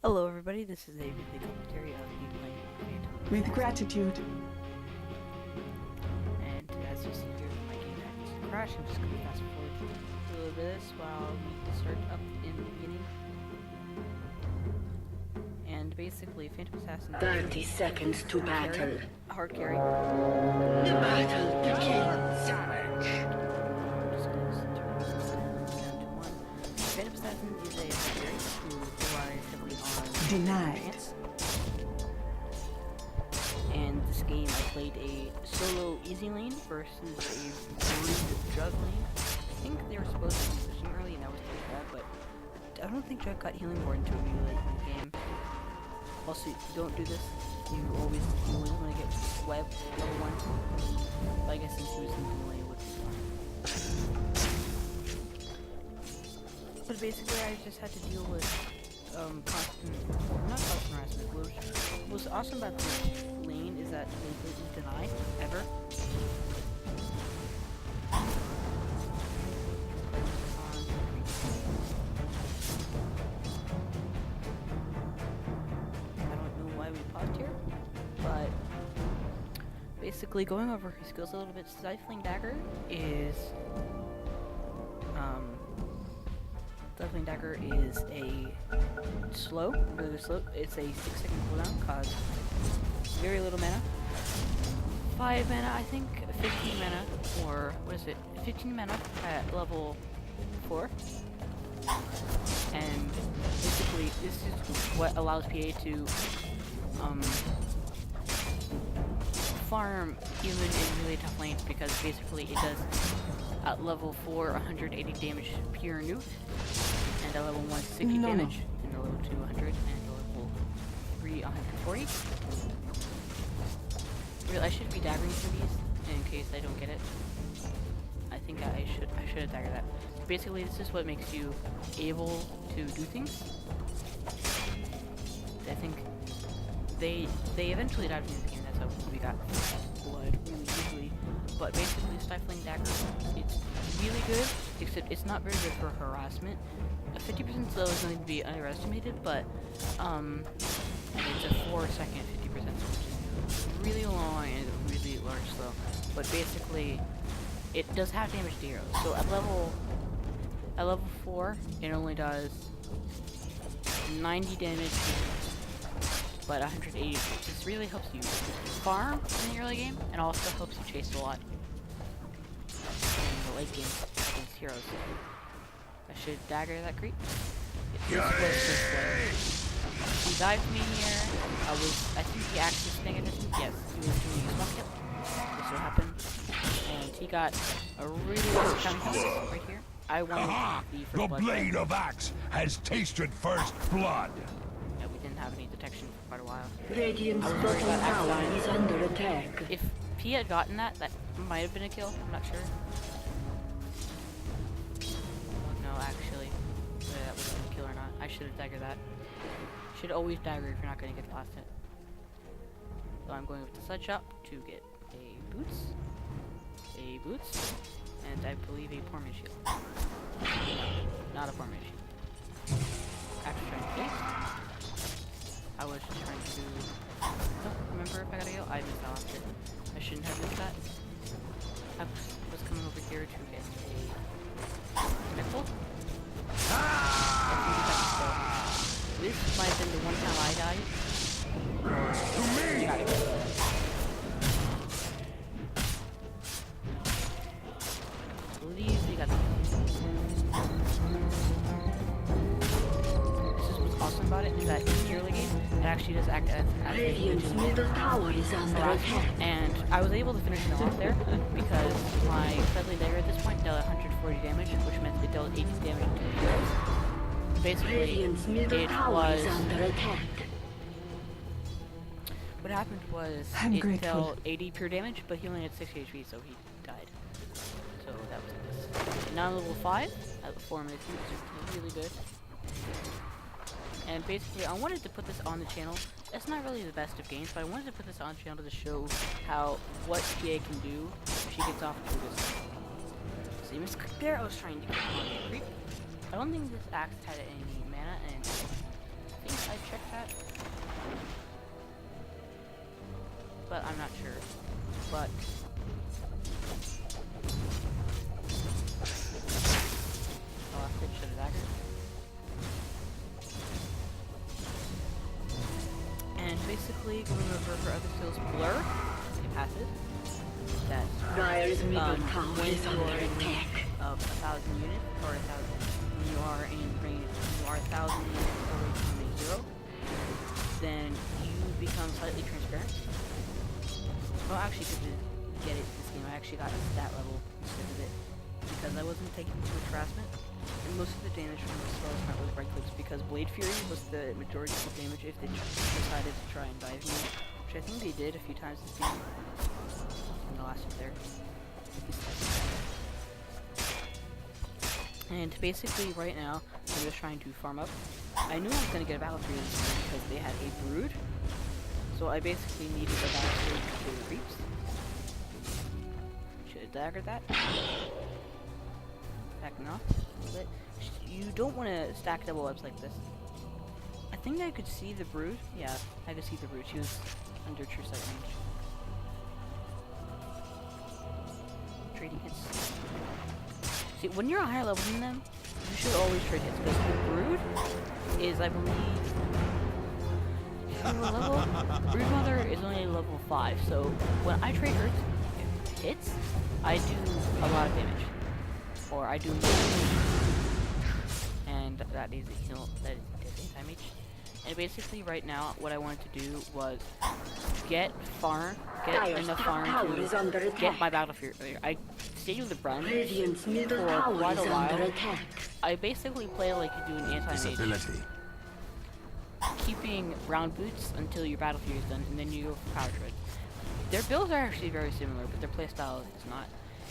Hello everybody, this is a weekly commentary of me playing With gratitude. And as you see here, my game had to crash. I'm just going to fast forward a little bit of this while we start up in the beginning. And basically, Phantom Assassin 30 seconds to battle. Hard carry. The battle begins. Phantom Assassin is a hard carry who relies heavily on Denied. chance. And this game, I played a solo easy lane versus a brute jug lane. I think they were supposed to be efficient early, and that was pretty bad, but I don't think Jug got healing board until really late in the game. Also, don't do this. You always want to get web level 1. But I guess since he was in the lane, it would be fine. But basically, I just had to deal with not constant harassment. What was awesome about this lane is that they didn't deny ever. I don't know why we paused here, but basically going over his skills a little bit. Stifling Dagger is a slow, really slow. It's a 6-second cooldown, cause very little mana. 5 mana, I think, 15 mana, or what is it? 15 mana at level 4. And basically, this is what allows PA to farm even in really tough lanes, because basically it does at level 4 180 damage pure nuke, and at level 1 60 damage, and at level 2 100, and at level 3 140. Really, I should be daggering for these in case I don't get it. I think I should have daggered that. Basically, this is what makes you able to do things. I think they eventually died from the game. That's how we got blood really easily. But basically, Stifling Dagger, it's really good, except it's not very good for harassment. A 50% slow is nothing to be underestimated, but it's a 4-second 50%, which is really long and really large slow. But basically, it does have damage to heroes. So at level 4, it only does 90 damage, but 180. This really helps you farm in the early game, and also helps you chase a lot in the late game against heroes. I should dagger that creep. He dived me here. I think the axe was staying at distance. Yes, he was doing a smoke kill. This will happen. And he got a really good count right here. I wanted the first blood. The blade of axe has tasted first blood. Yeah, we didn't have any detection for quite a while. Radiant's bottom tower is under attack. If he had gotten that, that might have been a kill. I'm not sure. No, actually, whether that was a kill or not. I should have daggered that. Should always dagger if you're not going to get past it. So I'm going with the sledge shop to get a boots, and I believe a poor man shield. Not a poor man shield. Actually trying to hit. I was just trying to. Don't remember if I got a heal. I missed out on it. I shouldn't have missed that. I was coming over here to get a rifle. This might have been the one time I died. To me! I believe we got this is what's awesome about it, is that in the early game, it actually does act as Radiant's middle tower is under attack. and I was able to finish it off there because my Deadly Dagger at this point dealt 140 damage, which meant it dealt 80 damage to the heroes. Basically, Radiant's middle tower is under attack. what happened was I'm it grateful. dealt 80 pure damage, but he only had 6 HP, so he died. So that was this. Now level 5 at 4 minutes, which is really good. And basically, I wanted to put this on the channel. It's not really the best of games, but I wanted to put this on the channel to show what PA can do if she gets off to this. So you missed there. I was trying to get on the creep. I don't think this axe had any mana, and I think I checked but oh, I should have dagger. And basically, going over her other skills, blur, a passive. That Dire's middle tower when is you under are in range attack. of 1,000 units, or 1,000, when you are in range, you are 1,000 units away from a 0, then you become slightly transparent. Well, actually, to get it this game, I actually got a stat level instead of it, because I wasn't taking too much harassment. And most of the damage from the spell is not with right clicks, because Blade Fury was the majority of the damage if they decided to try and dive me, which I think they did a few times this game. In the last one there. And basically right now, I'm just trying to farm up. I knew I was going to get a Battle Fury this game because they had a Brood. So I basically needed a Battle Fury to kill the creeps. Should have daggered that. Backing off a little bit. You don't want to stack double webs like this. I think I could see the Brood. Yeah, I could see the Brood. She was under true sight range. Trading hits. See, when you're a higher level than them, you should always trade hits, because the Brood is, I believe, level. Brood Mother is only level 5, so when I trade her hits, I do a lot of damage. Or I do more damage. And that is a heal, that is damage. And basically right now, what I wanted to do was get enough farm to get my Battle Fury. I stayed with the Brand Radiant's middle for tower quite a is while. under attack. I basically play like you do an anti-mage, keeping round boots until your Battle Fury is done, and then you go for Power Tread. Their builds are actually very similar, but their playstyle is not.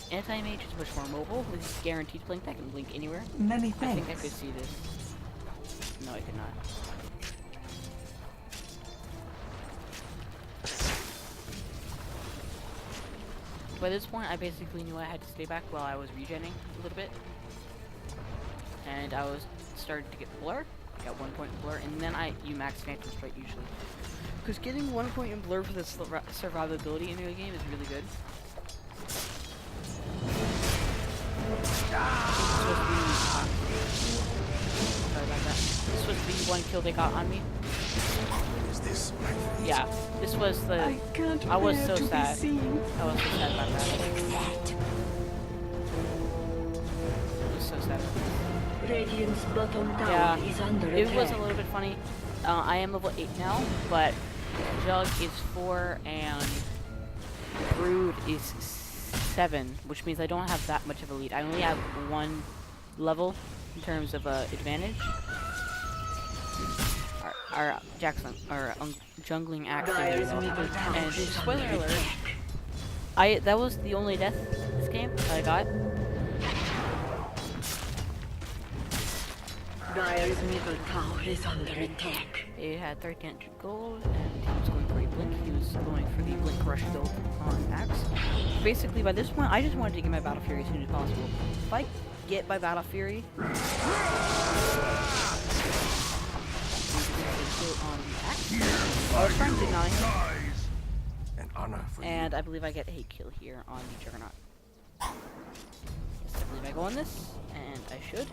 Anti-mage is much more mobile, with guaranteed blink that can blink anywhere. Many I thanks. think I could see this. No, I could not. By this point, I basically knew I had to stay back while I was regenning a little bit. And I was started to get blur. I got 1 point in blur, and then you max Phantom Sprite usually. Because getting 1 point in blur for the survivability in the game is really good. Sorry about that. This was the 1 kill they got on me. Is this my fate? Yeah, this was the. I can't I was bear so to sad. be seen. I was so sad about that. I was so sad. Radiant's bottom tower Yeah, is under it attack. was a little bit funny. I am level 8 now, but Jug is 4 and Brood is 7, which means I don't have that much of a lead. I only have 1 level in terms of advantage. Our Jackson, our jungling axe, Dire's middle tower and is spoiler under alert, attack. that was the only death this game that I got. Dire's middle tower is under attack. It had 1300 gold, and he was going for a blink. He was going for the blink rush build on axe. Basically, by this point, I just wanted to get my Battle Fury as soon as possible. If I get my Battle Fury, on the axe, I was trying to deny him, An honor for and I believe I get a kill here on the Juggernaut. Yes, I believe I go on this, and I should.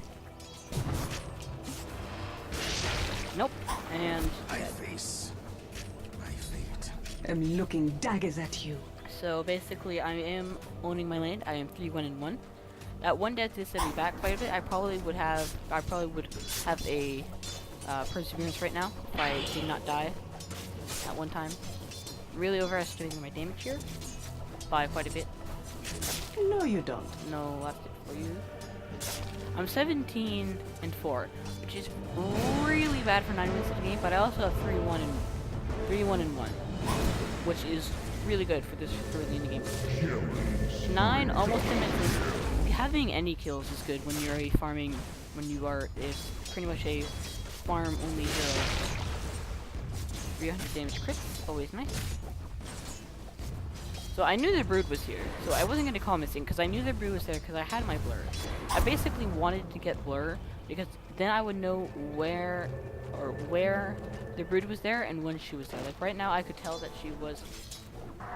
Nope, and I dead. face my fate. I'm looking daggers at you. So basically, I am owning my land. I am 3-1-1. At one death, this set me back quite a bit. I probably would have a perseverance right now if I did not die at one time. Really overestimating my damage here by quite a bit. No, you don't. No left it for you. I'm 17-4, which is really bad for 9 minutes of the game, but I also have 3-1-1, which is really good for this early in the game. 9, almost 10 minutes. Having any kills is good when you're it's pretty much a farm only hero. 300 damage crits, always nice. So I knew the Brood was here, so I wasn't going to call missing because I knew the Brood was there because I had my blur. I basically wanted to get blur because then I would know where the Brood was there and when she was there. Like right now I could tell that she was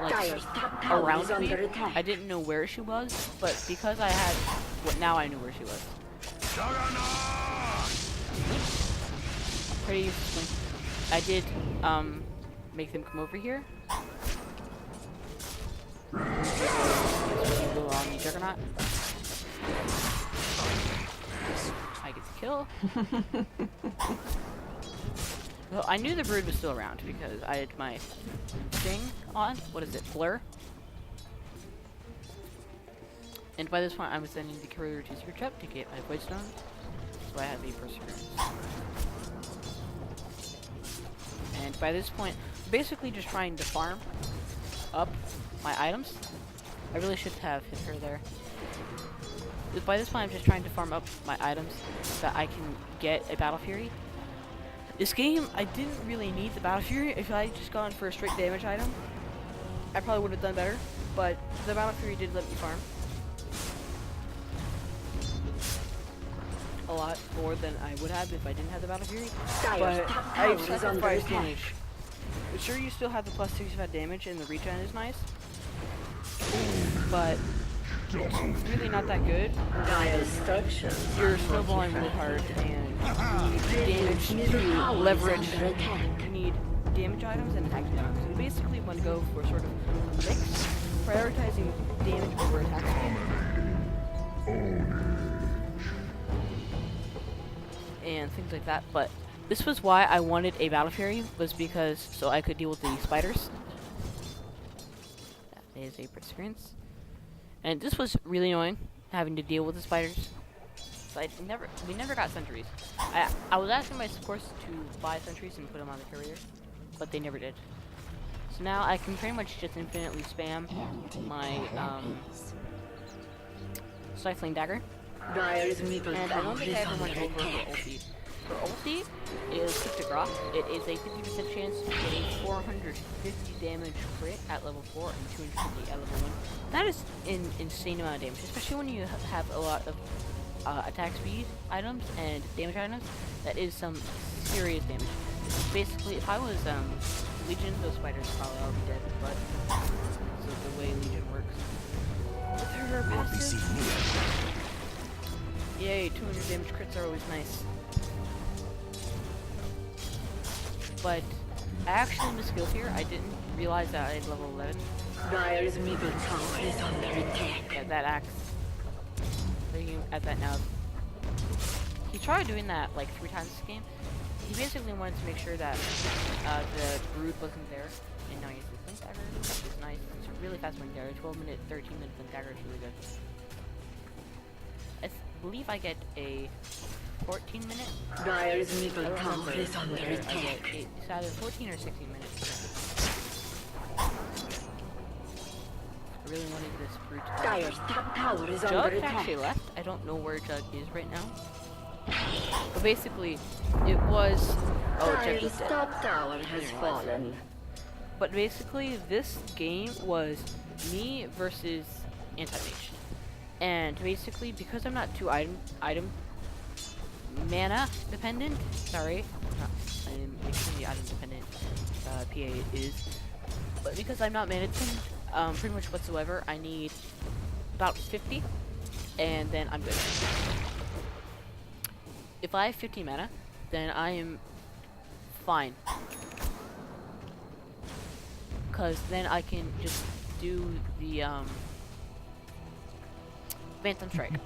like Dire's top tower is around me. under attack. I didn't know where she was, but because I had, well, now I knew where she was. Pretty useful. I did make them come over here. Go on the Juggernaut. I get the kill. Well, I knew the brood was still around because I had my thing on. What is it? Blur. And by this point, I was sending the courier to search up to get my void stone, so I had the perseverance. And by this point, basically just trying to farm up my items. I really should have hit her there. By this point, I'm just trying to farm up my items so that I can get a Battle Fury. This game, I didn't really need the Battle Fury. If I had just gone for a straight damage item, I probably would have done better. But the Battle Fury did let me farm a lot more than I would have if I didn't have the Battle Fury. But I sacrificed damage. But sure, you still have the plus 65 damage, and the regen is nice. But it's really not that good. You're snowballing really hard, and you need damage to leverage. You need damage items and attack items. So you basically want to go for sort of a mix, prioritizing damage over attack speed. And things like that. But this was why I wanted a Battle Fury, was because so I could deal with the spiders. That is a perseverance. And this was really annoying, having to deal with the spiders. So we never got sentries. I was asking my supports to buy sentries and put them on the courier, but they never did. So now I can pretty much just infinitely spam my stifling dagger. And I don't think I ever went over her ulti. Her ulti is Coup de Grace. It is a 50% chance to get a 450 damage crit at level 4 and 250 at level 1. That is an insane amount of damage, especially when you have a lot of attack speed items and damage items. That is some serious damage. Basically, if I was Legion, those spiders probably all be dead, but this is the way Legion works. With her passive, yay, 200 damage crits are always nice. But I actually missed skill here. I didn't realize that I had level 11. Dire's middle tower is under attack. Yeah, that axe. Looking at that now. He tried doing that like 3 times this game. He basically wanted to make sure that the brood wasn't there. And now he uses Flint Dagger, which is nice. It's a really fast Flint Dagger. 12-minute, 13-minute Flint Dagger is really good. I believe I get a 14-minute. Dire's middle tower is under attack. It's either 14 or 16 minutes. I really wanted this brute to die. Dire's top tower is Jug under attack. actually left. I don't know where Jug is right now. But basically, it was... Oh, Jug Dire's is dead. top tower has fallen. But basically, this game was me versus Anti-Mage. And basically, because I'm not too item mana dependent, sorry, I'm extremely item dependent, PA is, but because I'm not mana dependent, pretty much whatsoever, I need about 50, and then I'm good. If I have 50 mana, then I am fine. Because then I can just do the, Phantom Strike.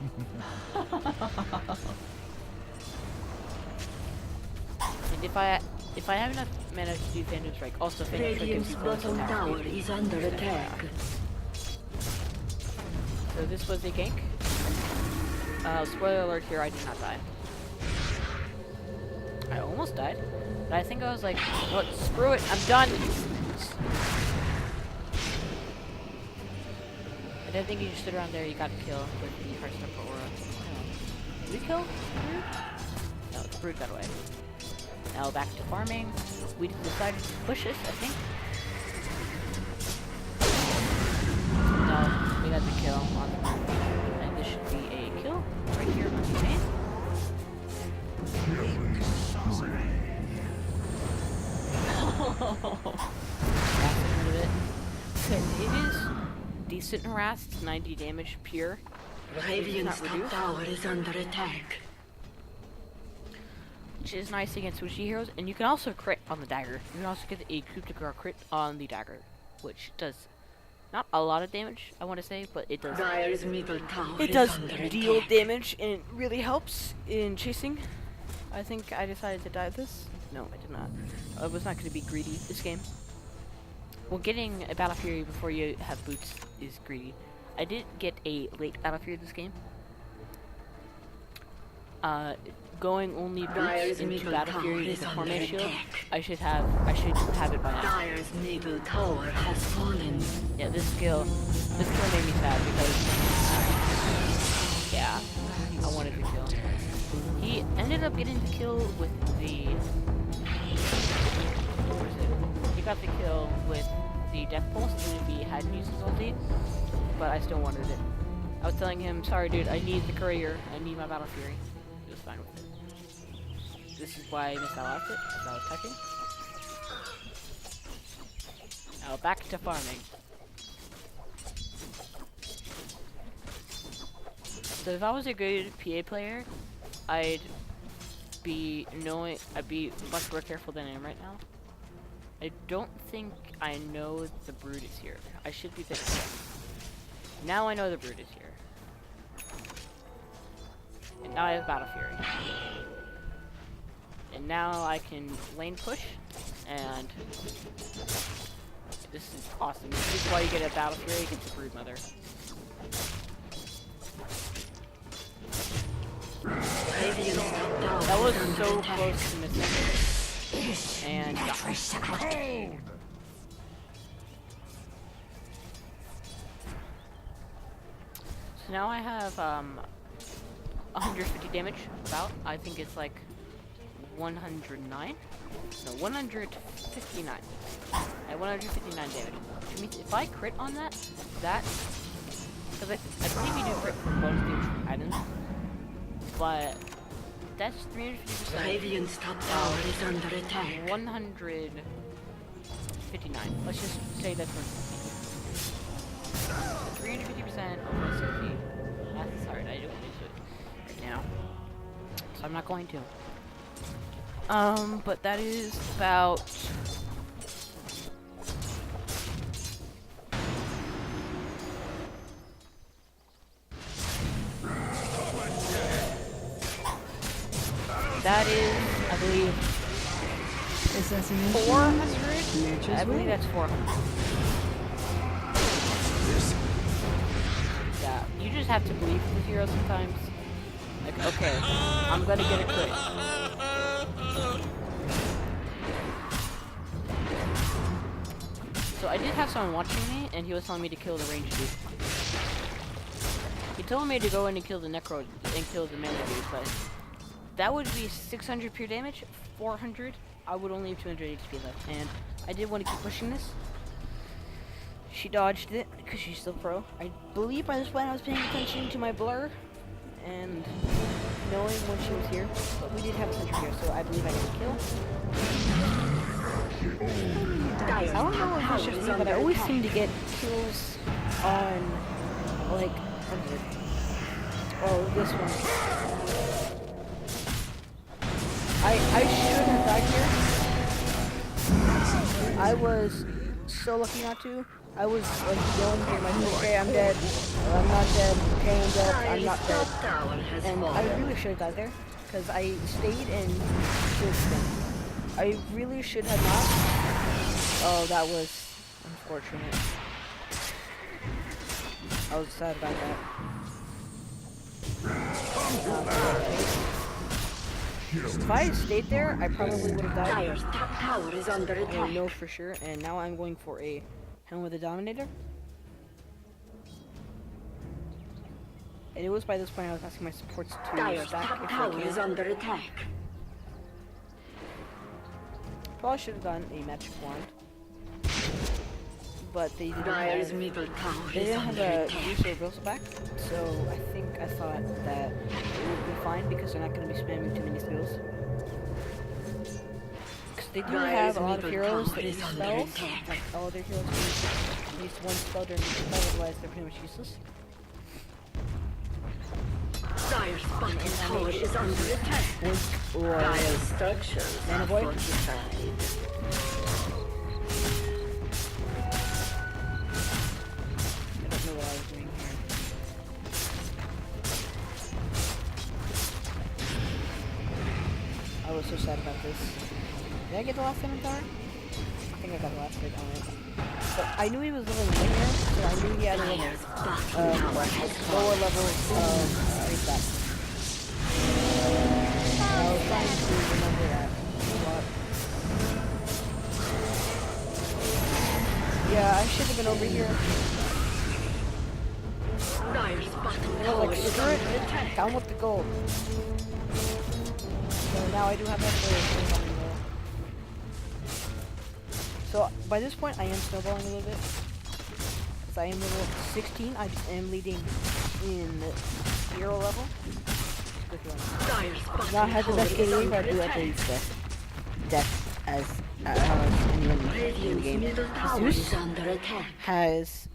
And if I have enough mana to do Phantom Strike, also Phantom Strike gives Radiant's you bonus bottom attack tower speed. is under attack. So this was a gank. Spoiler alert here, I did not die. I almost died, but I think I was like, what, screw it, I'm done! I don't think you just stood around there, you got a kill with the Heartstopper Aura. Did we kill Brood? No, the Brood got away. Now back to farming. We decided to push this, I think. No, we got the kill on the Brood. And this should be a kill right here on the main. That's a bit. instant harass, it's 90 damage pure. Radiant's not top reduced. tower is under attack. Which is nice against Sushi heroes, and you can also crit on the dagger. You can also get a coup de grace crit on the dagger, which does not a lot of damage, I want to say, but it does. Dire's middle tower It is does under deal attack. damage, and it really helps in chasing. I think I decided to die this. No, I did not. I was not going to be greedy this game. Well, getting a Battle Fury before you have boots is greedy. I did get a late Battle Fury this game. Going only Dire's boots into middle Battle tower Fury is with a under Torment Shield. attack. I should have it by now. Dire's middle tower has fallen. Yeah, this kill made me sad because yeah, I wanted to kill. He ended up getting the kill with the what is it? He got the kill with the Death Pulse even if he hadn't used his ulti, but I still wanted it. I was telling him, sorry dude, I need the courier, I need my Battle Fury. He was fine with it. This is why I missed out on it, because I was typing. Now back to farming. So if I was a good PA player, I'd be much more careful than I am right now. I don't think I know the Brood is here. I should be thinking. Now I know the Brood is here. And now I have Battle Fury. And now I can lane push, and this is awesome. This is why you get a Battle Fury against a Brood Mother. That was so close to missing. And so now I have 150 damage, about. I think it's like 109? No, 159. At 159 damage. Which means if I crit on that, because I believe you do crit for bonus damage from items, but that's 350%. Radiant's top tower is under attack. 159. Let's just say that's 350% of my CP. That's hard. I don't want to do it right now, so I'm not going to. But that is about. That is, I believe, 400? I believe that's 400. Yeah, you just have to believe in the hero sometimes. Like, okay, I'm gonna get a crit. So I did have someone watching me, and he was telling me to kill the ranged dude. He told me to go in and kill the Necro and kill the melee dude, but that would be 600 pure damage, 400. I would only have 200 HP left, and I did want to keep pushing this. She dodged it because she's still pro. I believe by this point I was paying attention to my blur and knowing when she was here, but we did have a sentry here, so I believe I got a kill. I don't know if it's just me, but I always seem to get kills on, like, what is it? Oh, this one. I should have died here. I was so lucky not to. I was like yelling here, like, okay, I'm dead. Or, I'm not dead. Okay, I'm dead. I'm not dead. And I really should have died there, because I stayed and killed them. I really should have not. Oh, that was unfortunate. I was sad about that. If I had stayed there, I probably would have died. Dire's top tower is under I attack. know for sure, and now I'm going for a Helm with a Dominator. And it was by this point I was asking my supports to Dire's stack top if tower they is can. under attack. Probably should have done a magic wand. But they didn't Dire's have, middle tower they is didn't have under a attack. use or reversal back, so I thought that it would be fine because they're not going to be spamming too many skills. Because they do have a lot of heroes that use spells, like all their heroes use at least one spell during the fight, otherwise they're pretty much useless. Dire's bottom tower is under attack. Or Dire structures Mana are boy? fortified. I don't know what I was doing here. I was so sad about this. Did I get the last inventory? I think I got the last bit on it. But I knew he was level linear, so I knew he had a level, Dire's bottom tower has lower fallen. level that. I was trying to remember that. But yeah, I should have been over here. Dire's bottom You know, tower like, is screw under it. attack. Down with the gold. So now I do have that player. So by this point, I am snowballing a little bit. Because I am level 16, I am leading in hero level. Dire's bottom Not had the tower best is game, but I under do have the attack. least death as how much in the Radiant's game. middle tower Zeus is under attack. has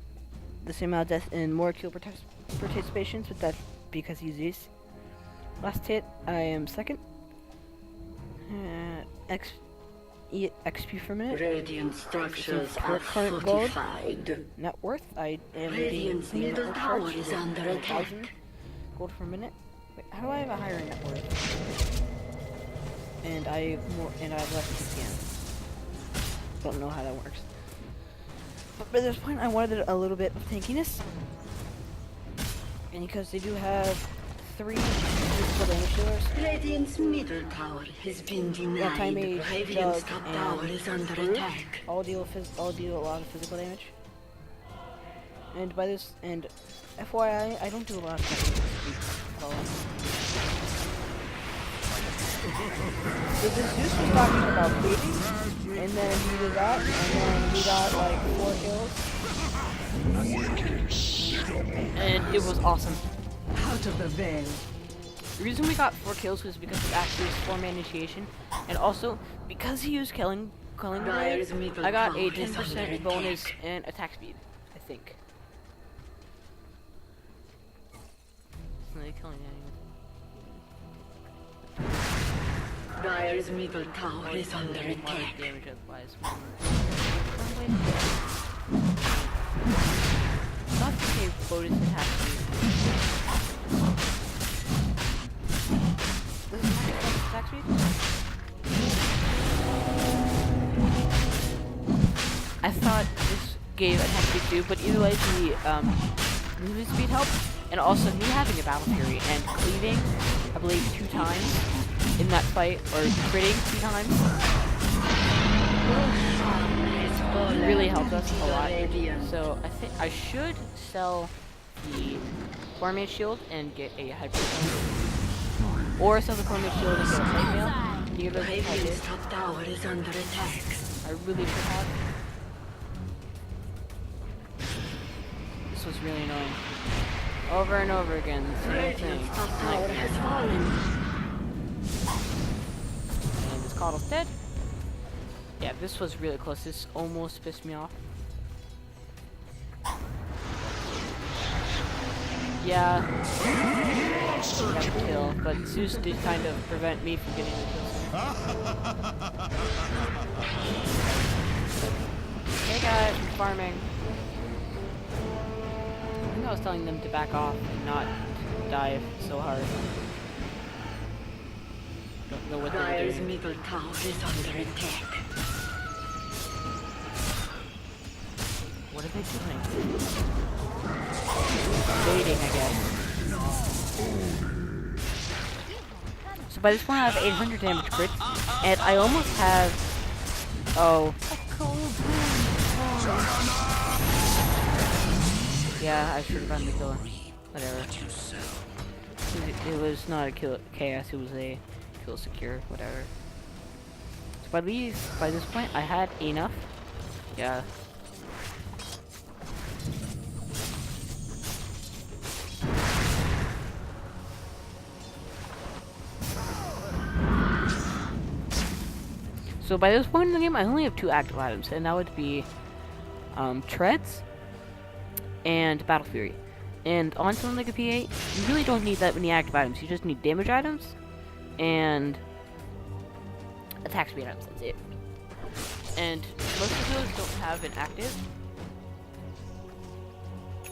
the same amount of death and more kill participations, but that's because he's Zeus. Last hit, I am second. XP per minute. Radiant structures For are current gold. fortified. Net worth, I am Radiant's leading the middle network tower charge is with under 1,000 attack. gold per minute. Wait, how do I have a higher net worth? And I have more, and I have less PPM. Don't know how that works. But by this point, I wanted a little bit of tankiness, and because they do have 3 physical damage dealers, Radiant's middle tower has been denied. Anti-mage, Radiant's Dug, top and tower is under Brute attack. all deal a lot of physical damage. And by this, and FYI, I don't do a lot of damage at all. So this Zeus was talking about bleeding, and then he did that, and then we got like 4 kills. And it was awesome. Out of the veil. The reason we got 4 kills was because of actually his 4-man initiation, and also because he used Quelling Blade, Dire's middle I got tower a is under 10% attack. bonus and attack speed, I think. It's not killing anyone. Dire's middle tower is under Damage attack. otherwise. Not to say bonus attack speed. This is my attack speed? I thought this gave attack speed too, but either way the movement speed helped, and also me having a battle fury and cleaving, I believe 2 times in that fight, or critting 2 times, really helped us a lot. So I think I should sell the 4-man shield and get a hyper, or sell the 4-man shield and get a plate mail. Neither of those I did. Radiant's top tower is under attack. I really should have. This was really annoying. Over and over again, the same thing. Radiant's top tower has fallen. And this Coddle's dead. Yeah, this was really close. This almost pissed me off. Yeah. Got the kill, but Zeus did kind of prevent me from getting the kill. Hey guys, I'm farming. I think I was telling them to back off and not dive so hard. Don't know what they were Dire's doing. middle tower is under attack. What are they doing? Waiting, I guess. So by this point I have 800 damage crit, and I almost have... Oh. Yeah, I should have gotten the kill. Whatever. It was not a kill chaos, it was a kill secure, whatever. So by this point I had enough. Yeah. So by this point in the game, I only have 2 active items, and that would be treads and Battle Fury. And on something like a P8, you really don't need that many active items. You just need damage items and attack speed items. That's it. And most of those don't have an active,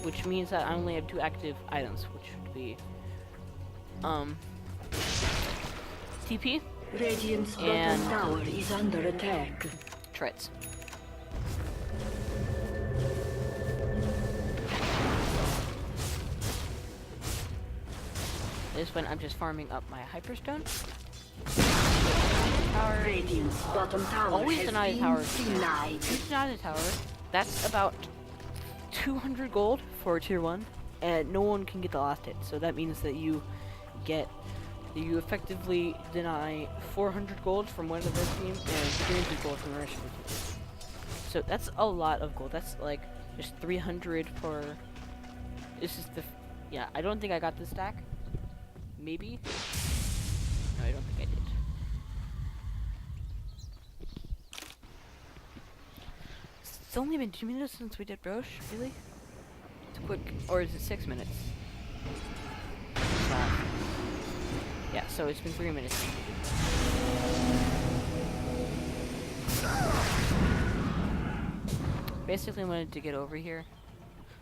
which means that I only have 2 active items, which would be TP Radiant's and bottom tower is under attack. treads. At this point, I'm just farming up my hyperstone. Tower. Radiant's bottom tower Always has deny been tower. denied. Deny the tower. That's about 200 gold for tier 1, and no one can get the last hit. So that means that you effectively deny 400 gold from one of the team and 300 gold from the rest of the team. So that's a lot of gold. That's like just 300 per. This is the. Yeah, I don't think I got this stack. Maybe. No, I don't think I did. It's only been 2 minutes since we did Broche, really? It's quick, or is it 6 minutes? Yeah, so it's been 3 minutes. Basically wanted to get over here.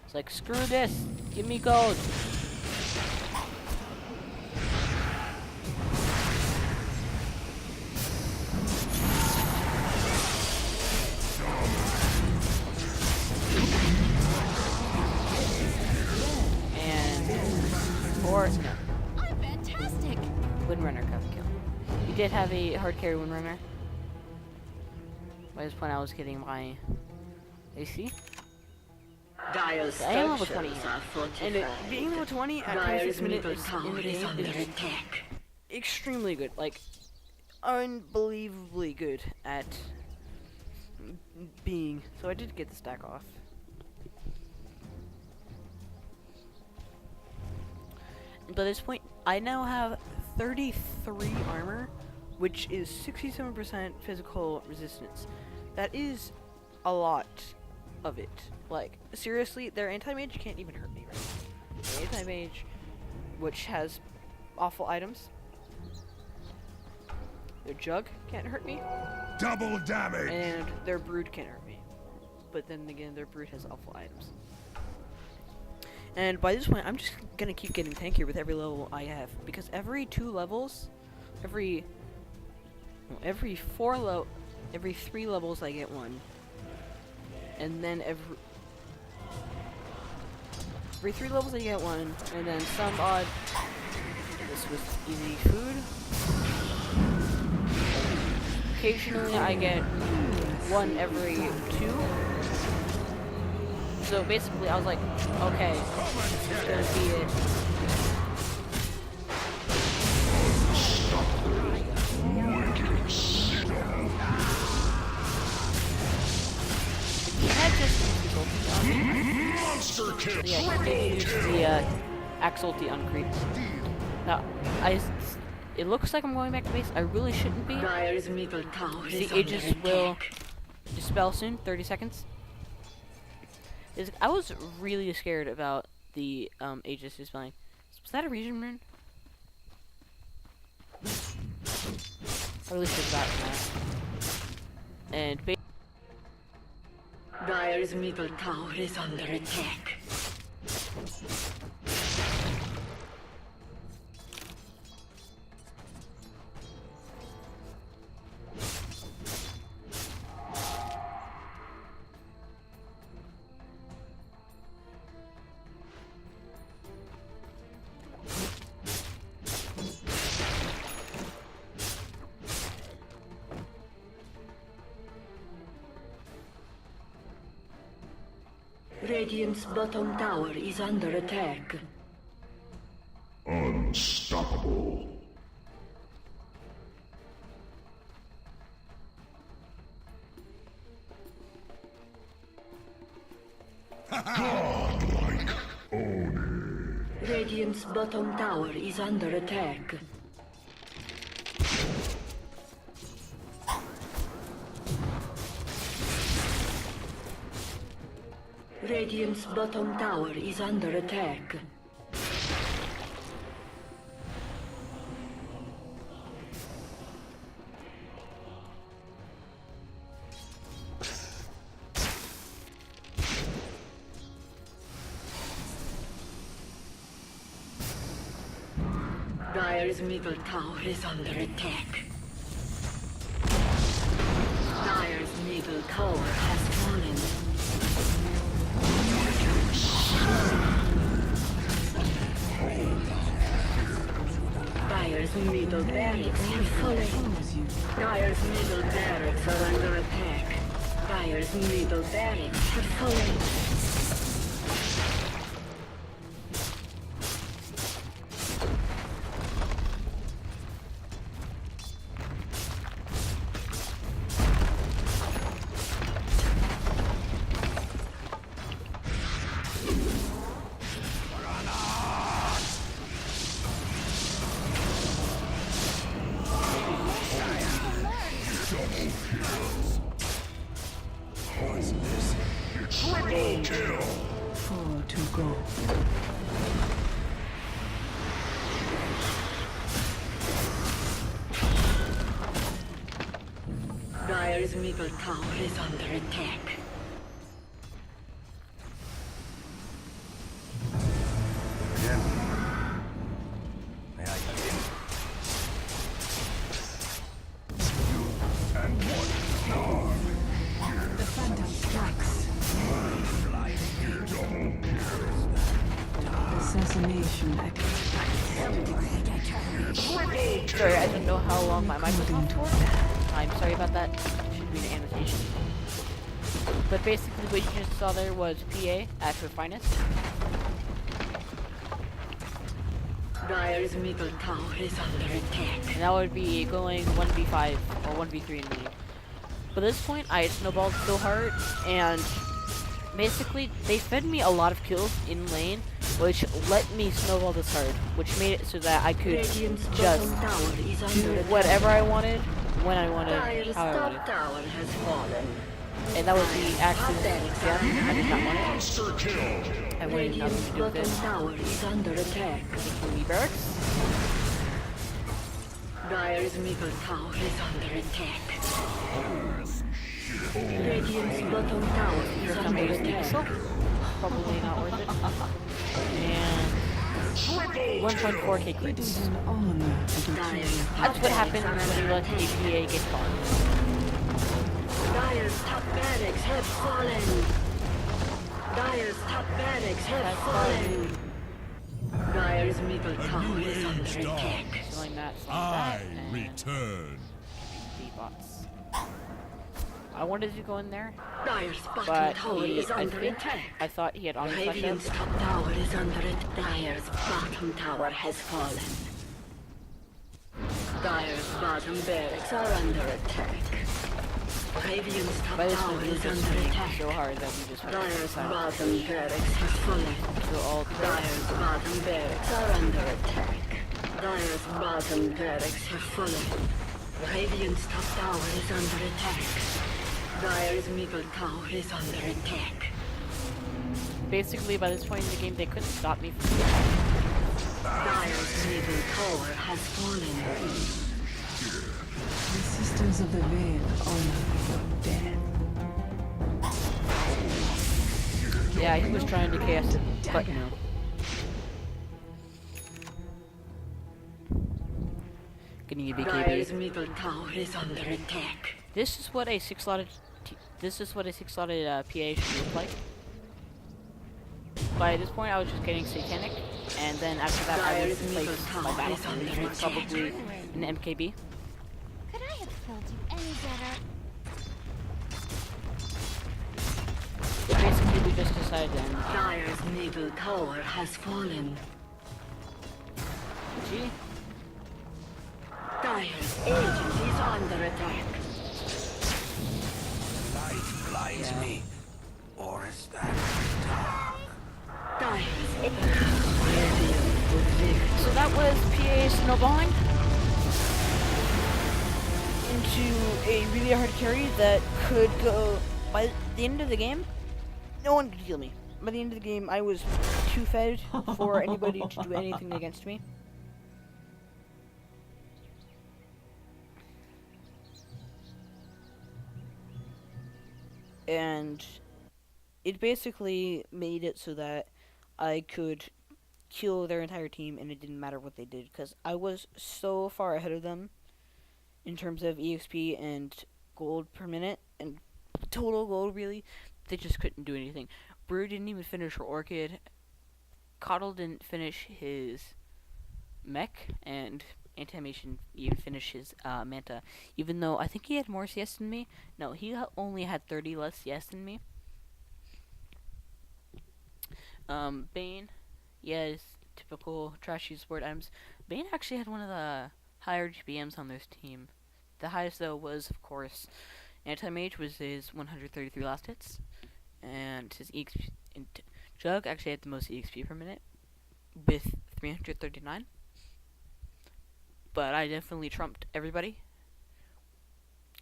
It's like, screw this! Give me gold! Or no. I'm fantastic. Windrunner got the kill. We did have a hard carry Windrunner. By this point, I was getting my AC. Dire's I am level 20 structures here. are fortified. And being level 20 at Dire's 26 minutes middle in tower the is game under is attack. extremely good. Like, unbelievably good at being. So I did get the stack off. By this point, I now have 33 armor, which is 67% physical resistance. That is a lot of it. Like, seriously, their anti-mage can't even hurt me right now. The anti-mage, which has awful items. Their jug can't hurt me. Double damage. And their brood can't hurt me. But then again, their brood has awful items. And by this point, I'm just gonna keep getting tankier with every level I have, because every 2 levels, every 3 levels I get 1, and then every 3 levels I get 1, and then some odd. This was easy food. Occasionally, I get 1 every 2. So basically, I was like, okay, this is gonna be it. He had just Monster kill. Yeah, he did use the axe ulti on creep. Now, it looks like I'm going back to base. I really shouldn't be. Dire's middle tower is The under Aegis attack. will dispel soon. 30 seconds. I was really scared about the Aegis dispelling. Was that a region rune? I really should have gotten that. And Dire's middle tower is under attack. Radiant's bottom tower is under attack. Unstoppable. Godlike Oni. Radiant's bottom tower is under attack. Radiant's bottom tower is under attack. Dire's middle tower is under attack. Dire's middle tower has fallen. Dire's middle barracks have fallen. Dire's middle barracks are under attack. Dire's middle barracks have fallen. Triple kill. 4 to go. Dire's middle tower is under attack. Again. May I begin? And one dog. The phantom strikes. Double kill. Assassination Sorry, I don't know how long my mic was off for. I'm sorry about that. Should be an annotation. But basically what you just saw there was PA at her finest. Dire's middle tower is under attack. And that would be going 1v5 or 1v3 in the But at this point, I snowballed so hard, and basically, they fed me a lot of kills in lane, which let me snowball this hard, which made it so that I could Radiant's just bottom tower is do under attack. whatever I wanted, when I wanted, Dire's how I top wanted. tower has fallen. And that would be actually gem. I did not want it. Monster kill. I wanted nothing Radiant's to do with bottom it. tower is under attack. Movie barracks. Dire's middle tower is under attack. Radiant's bottom tower is Some under ASD missile. attack. Probably not worth it. And 1.4k It crits. is an honor to be Dire's top That's what happens barracks when are you let under the attack. APA get caught. Dire's top barracks have fallen. Dire's top barracks have fallen. Dire's middle tower is under attack. Selling that, I selling that, and return. the bots. I wanted to go in there, Dire's bottom but tower is I under think attack. I thought he had on flash Radiant's up. top tower is under attack. Dire's bottom tower has fallen. Dire's bottom barracks are under attack. Radiant's top By this tower point, we were is just under swinging attack. so hard that we just went Dire's inside. bottom barracks has fallen. So all Dire's bottom barracks are under attack. Dire's bottom barracks have fallen. Radiant's top tower is under attack. Dire's middle tower is under attack. basically by this point in the game, they couldn't stop me from Dire's middle tower has fallen. The Sisters of the Veil honor the dead. Yeah, he was trying to cast it, but no. Getting you Dire's BKB. middle tower is under attack. This is what a six-slotted PA should look like. By this point, I was just getting satanic, and then after that, I would Dire's middle replace my tower battle is under with attack. probably an MKB. Could I have told you any better? But basically, we just decided to end. Dire's middle tower has fallen. Gee, Dire's agent is under attack. Light blinds me. Or is that dark? Dire's agent. so that was PA snowballing into a really hard carry that could go by the end of the game. No one could kill me. by the end of the game, I was too fed for anybody to do anything against me. And it basically made it so that I could kill their entire team and it didn't matter what they did because I was so far ahead of them in terms of EXP and gold per minute and total gold really. They just couldn't do anything. Brew didn't even finish her Orchid. Coddle didn't finish his mech, and Antimation even finished his Manta. Even though I think he had more CS than me. No, he only had 30 less CS than me. Bane, yes, typical trashy support items. Bane actually had one of the higher GPMs on this team. The highest though was, of course, Anti-Mage was his 133 last hits, and his EXP. And Jug actually had the most EXP per minute with 339. But I definitely trumped everybody.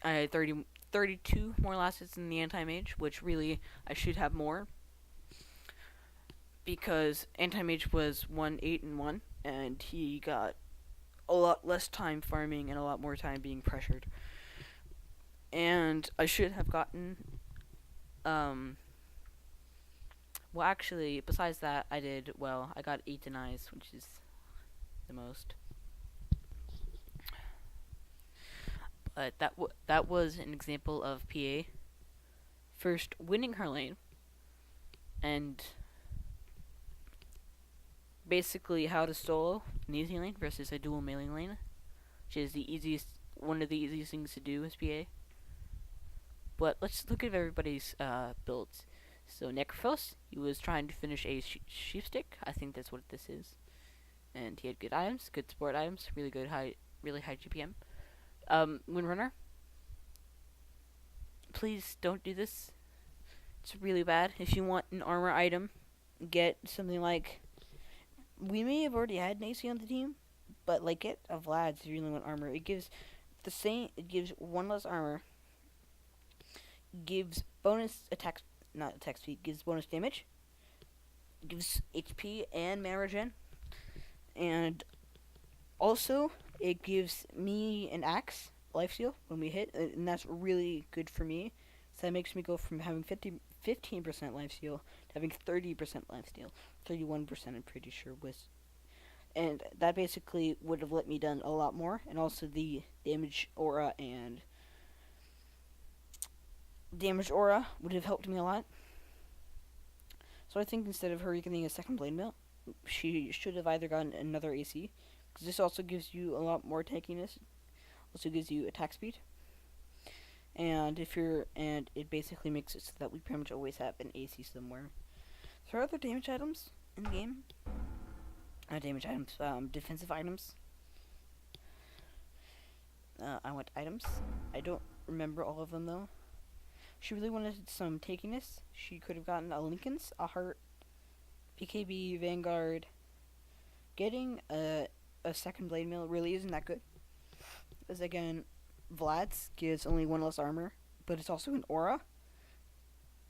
I had 32 more last hits than the Anti-Mage, which really I should have more. Because Anti-Mage was 1-8-1, and he got a lot less time farming and a lot more time being pressured. And I should have gotten, well actually, besides that, I did well. I got 8 denies, which is the most. But that was an example of PA first winning her lane, and basically how to solo an easy lane versus a dual melee lane, which is one of the easiest things to do as PA. But let's look at everybody's builds. So Necrophos, he was trying to finish a sheepstick. I think that's what this is, and he had good items, good support items, really high GPM. Windrunner, please don't do this. It's really bad. If you want an armor item, get something like, we may have already had an AC on the team, but like get a Vlad's if you really want armor. It gives it gives 1 less armor, gives bonus attack, not attack speed, gives bonus damage, gives HP and mana regen, and also it gives me an axe lifesteal when we hit, and that's really good for me. So that makes me go from having 15% lifesteal to having 30% lifesteal. 31% I'm pretty sure was, and that basically would have let me done a lot more, and also the damage aura would have helped me a lot. So I think instead of her getting a second blade mail, she should have either gotten another AC, because this also gives you a lot more tankiness, also gives you attack speed, and it basically makes it so that we pretty much always have an AC somewhere. There are other damage items in the game. Defensive items. I want items. I don't remember all of them though. She really wanted some tankiness. She could have gotten a Lincoln's, a Heart, PKB, Vanguard. Getting a second blade mill really isn't that good. Because again, Vlad's gives only 1 less armor, but it's also an aura.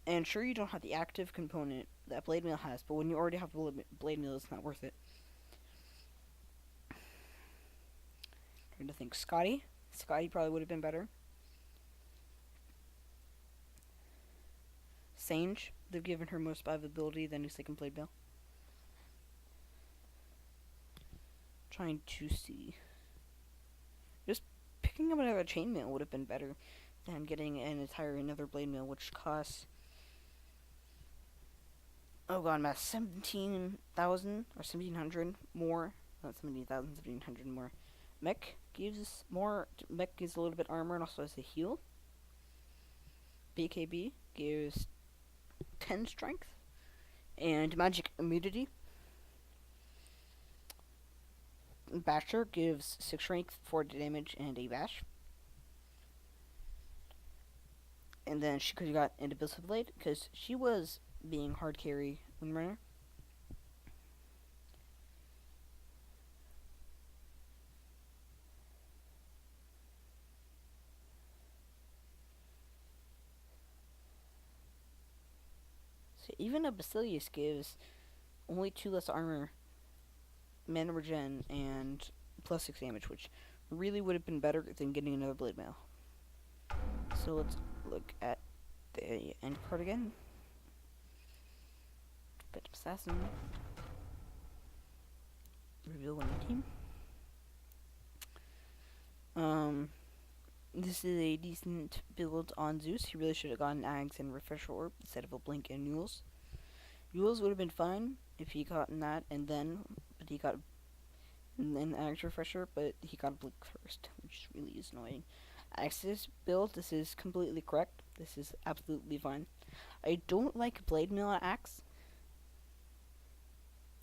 And sure, you don't have the active component that blade mail has, but when you already have blade mail, it's not worth it. Trying to think, Scotty probably would have been better. Sange, they've given her more survivability than a second blade mail. Trying to see. Just picking up another chainmail would have been better than getting another blade mail, which costs, oh god, math, 17,000 or 1,700 more. Not 17,000, 1,700 more. Mech gives more. Mech gives a little bit armor and also has a heal. BKB gives 10 strength and magic immunity. Basher gives 6 strength, 4 damage, and a bash. And then she could have got Indivisible Blade, because she was being hard carry Windrunner. So even a Basilius gives only 2 less armor, mana regen, and plus 6 damage, which really would have been better than getting another blade mail. So let's look at the end card again. Bit assassin. Reveal winning team. This is a decent build on Zeus. He really should have gotten Ags and Refresher Orb instead of a Blink and Mules. Mules would have been fine if he gotten that and then Ags Refresher, but he got a Blink first, which really is annoying. Axis build, this is completely correct. This is absolutely fine. I don't like Blade Mail Axe,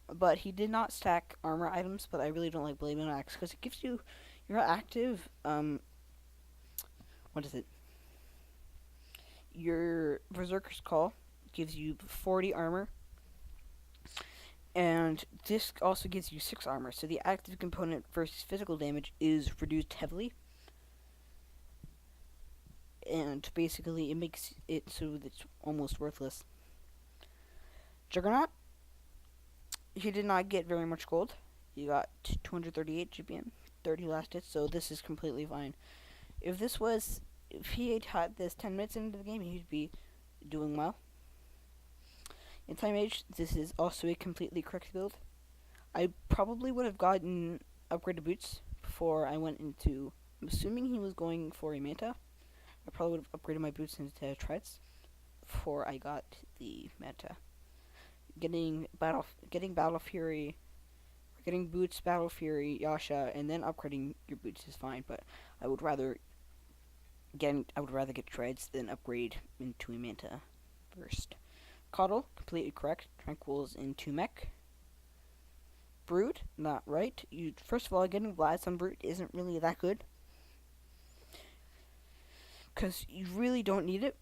but he did not stack armor items, but I really don't like Blade Mail Axe because it gives you your active, what is it? Your Berserker's Call gives you 40 armor, and this also gives you 6 armor, so the active component versus physical damage is reduced heavily, and basically it makes it so that it's almost worthless. Juggernaut, he did not get very much gold. He got 238 GPM, 30 last hits, so this is completely fine. If he had had this 10 minutes into the game, he'd be doing well. In Time Age, this is also a completely correct build. I probably would have gotten upgraded boots before I went into, I'm assuming he was going for a Manta. I probably would have upgraded my boots into treads before I got the Manta. Getting Battle Fury, getting boots, Battle Fury, Yasha, and then upgrading your boots is fine, but I would rather get treads than upgrade into a Manta first. Coddle, completely correct. Tranquil's into mech. Brood, not right. First of all, getting Vlads on Brood isn't really that good, because you really don't need it.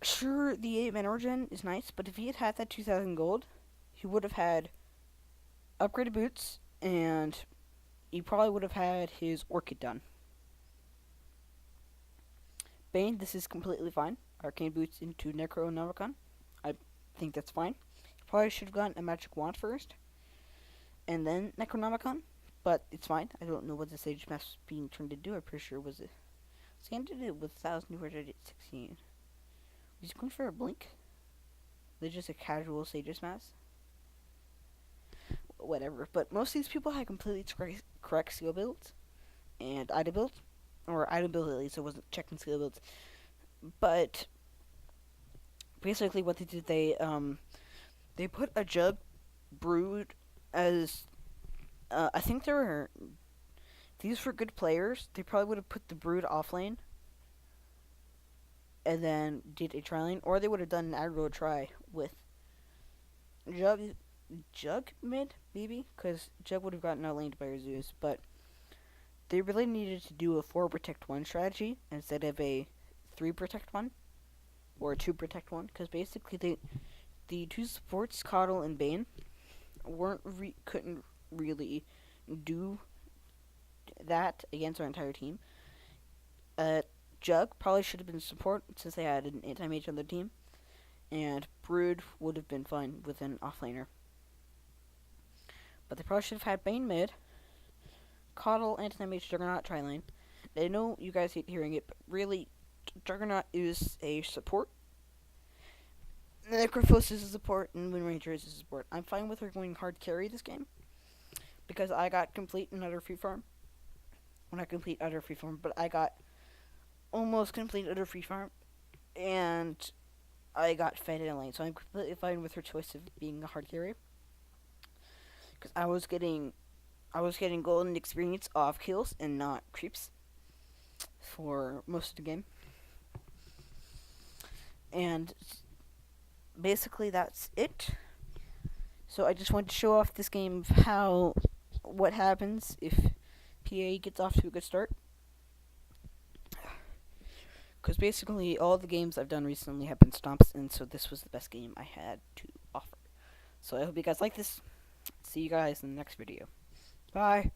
Sure, the 8 mana regen is nice, but if he had had that 2,000 gold, he would have had upgraded boots, and he probably would have had his Orchid done. Bane, this is completely fine. Arcane boots into Necronomicon. I think that's fine. Probably should have gotten a magic wand first, and then Necronomicon, but it's fine. I don't know what the Sage Mask being turned into. I'm pretty sure it was he ended it with 1,216. Was he going for a blink? They're just a casual Sage's Mask. Whatever. But most of these people had completely correct skill builds and item builds, or item build at least. I wasn't checking skill builds, but basically what they did, they put a Jug Brood as I think these were good players. They probably would have put the Brood off lane and then did a tri lane, or they would have done an aggro try with Jug mid, maybe, because Jug would have gotten outlaned by Zeus, but they really needed to do a 4 protect 1 strategy instead of a 3 protect 1 or a 2 protect 1, because basically the 2 supports, Coddle and Bane, couldn't really do that against our entire team. Jug probably should have been support since they had an anti-mage on their team, and Brood would have been fine with an offlaner. But they probably should have had Bane mid, Coddle, anti-mage, Juggernaut, tri-lane. I know you guys hate hearing it, but really, Juggernaut is a support. Necrophos is a support, and Wind Ranger is a support. I'm fine with her going hard carry this game, because I got complete and utter free farm. Well, not complete utter free farm, but I got almost complete utter free farm, and I got fed in a lane, so I'm completely fine with her choice of being a hard carry, because I was getting golden experience off kills and not creeps for most of the game. And basically that's it. So I just wanted to show off this game of what happens if PA gets off to a good start. Because basically all the games I've done recently have been stomps, and so this was the best game I had to offer. So I hope you guys like this. See you guys in the next video. Bye.